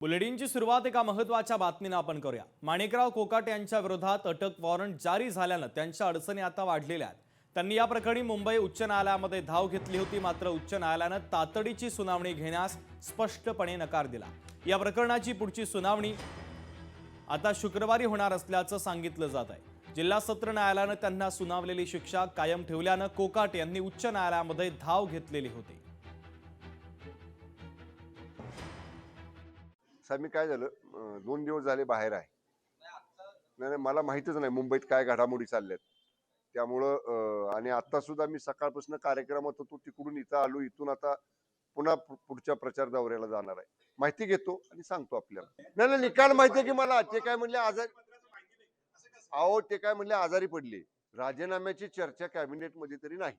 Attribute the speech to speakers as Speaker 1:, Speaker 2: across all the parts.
Speaker 1: बुलेटिनची सुरुवात एका महत्त्वाच्या बातमीने आपण करूया। माणिकराव कोकाट यांच्या विरोधात अटक वॉरंट जारी झाल्याने त्यांच्या अडचणी आता वाढलेल्या आहेत। त्यांनी या प्रकरणी मुंबई उच्च न्यायालयामध्ये धाव घेतली होती, मात्र उच्च न्यायालयाने तातडीची सुनावणी घेण्यास स्पष्टपणे नकार दिला। या प्रकरणाची पुढची सुनावणी आता शुक्रवारी होणार असल्याचं सांगितलं जात आहे। जिल्हा सत्र न्यायालयाने त्यांना सुनावलेली शिक्षा कायम ठेवल्याने कोकाट यांनी उच्च न्यायालयामध्ये धाव घेतलेली होती।
Speaker 2: मी काय झालं 2 दिवस झाले बाहेर आहे। नाही मला माहितीच नाही मुंबईत काय घडामोडी चालल्यात, त्यामुळं आणि आता सुद्धा मी सकाळपासून कार्यक्रमात होतो, तिकडून इथं आलो, इथून आता पुन्हा पुढच्या प्रचार दौऱ्याला जाणार आहे। माहिती घेतो आणि सांगतो आपल्याला। नाही निकाल माहिती आहे की मला। ते काय म्हणले ते काय म्हणले आजारी पडले। राजीनाम्याची चर्चा कॅबिनेट मध्ये तरी नाही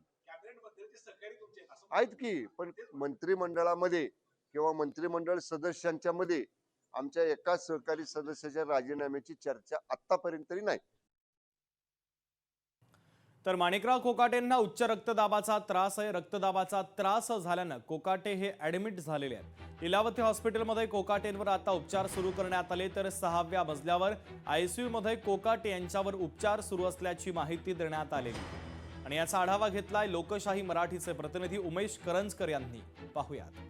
Speaker 2: आहेत की, पण मंत्रिमंडळामध्ये किंवा मंत्रिमंडळ सदस्यांच्या मध्ये आमच्या एका सहकारी सदस्याच्या राजीनाम्याची चर्चा आतापर्यंत तरी नाही।
Speaker 1: तर माणिकराव कोकाटे यांना उच्च रक्तदाबाचा त्रास आहे। रक्तदाबाचा त्रास झाल्याने कोकाटे हे ऍडमिट झालेले आहेत। लीलावती हॉस्पिटलमध्ये कोकाटेंवर आता उपचार सुरू करण्यात आले, तर 6व्या मजल्यावर आयसीयू मध्ये कोकाटे यांच्यावर उपचार सुरू असल्याची माहिती देण्यात आलेली। आणि याचा आढावा घेतलाय लोकशाही मराठीचे प्रतिनिधी उमेश करंजकर यांनी। पाहूयात।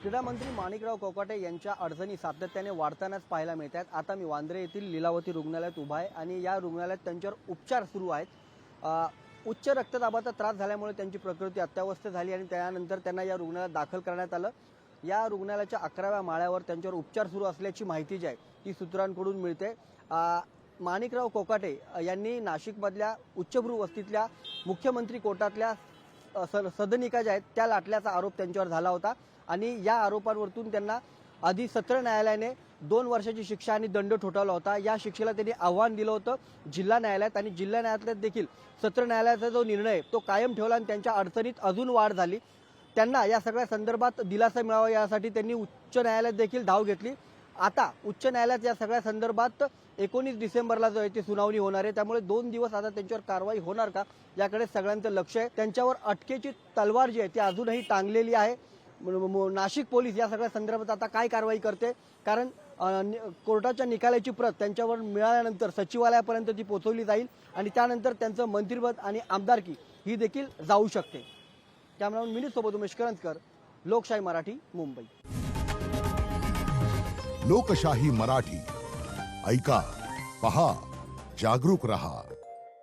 Speaker 3: क्रीडा मंत्री माणिकराव कोकाटे यांच्या अडचणी सातत्याने वाढतानाच पाहायला मिळतात। आता मी वांद्रे येथील लीलावती रुग्णालयात उभा आहे आणि या रुग्णालयात त्यांच्यावर उपचार सुरू आहेत। उच्च रक्तदाबाचा त्रास झाल्यामुळे त्यांची प्रकृती अत्यावस्थ झाली आणि त्यानंतर त्यांना या रुग्णालयात दाखल करण्यात आलं। या रुग्णालयाच्या 11व्या माळ्यावर त्यांच्यावर उपचार सुरू असल्याची माहिती जी आहे ती सूत्रांकडून मिळते। माणिकराव कोकाटे यांनी नाशिकमधल्या उच्चभ्रू वस्तीतल्या मुख्यमंत्री कोर्टातल्या सदनिका ज्या आहेत त्या लाटल्याचा आरोप त्यांच्यावर झाला होता आणि या आरोपांवरून त्यांना आधी सत्र न्यायालयाने 2 वर्षाची शिक्षा आणि दंड ठोठावला होता। या शिक्षेला त्यांनी आव्हान दिलं होतं जिल्हा न्यायालयात आणि जिल्हा न्यायालयात देखील सत्र न्यायालयाचा जो निर्णय तो कायम ठेवला आणि त्यांच्या अडचणीत अजून वाढ झाली। त्यांना या सगळ्या संदर्भात दिलासा मिळावा यासाठी त्यांनी उच्च न्यायालयात देखील धाव घेतली। आता उच्च न्यायालयात या सगळ्या संदर्भात 19 डिसेंबरला जो आहे ती सुनावणी होणार आहे, त्यामुळे 2 दिवस आता त्यांच्यावर कारवाई होणार का याकडे सगळ्यांचं लक्ष आहे। त्यांच्यावर अटकेची तलवार जी आहे ती अजूनही टांगलेली आहे। नाशिक पोलीस या सगळ्या संदर्भात आता काय कारवाई करते, कारण कोर्टाच्या निकालाची प्रत त्यांच्यावर मिळाल्यानंतर सचिवालयापर्यंत ती पोहोचवली जाईल आणि त्यानंतर त्यांचं मंत्रिपद आणि आमदारकी ही देखील जाऊ शकते। कॅमेरामन मिनिट सोबत उमेश करंजकर, लोकशाही मराठी, मुंबई।
Speaker 4: लोकशाही मराठी ऐका, पहा, जागरूक रहा।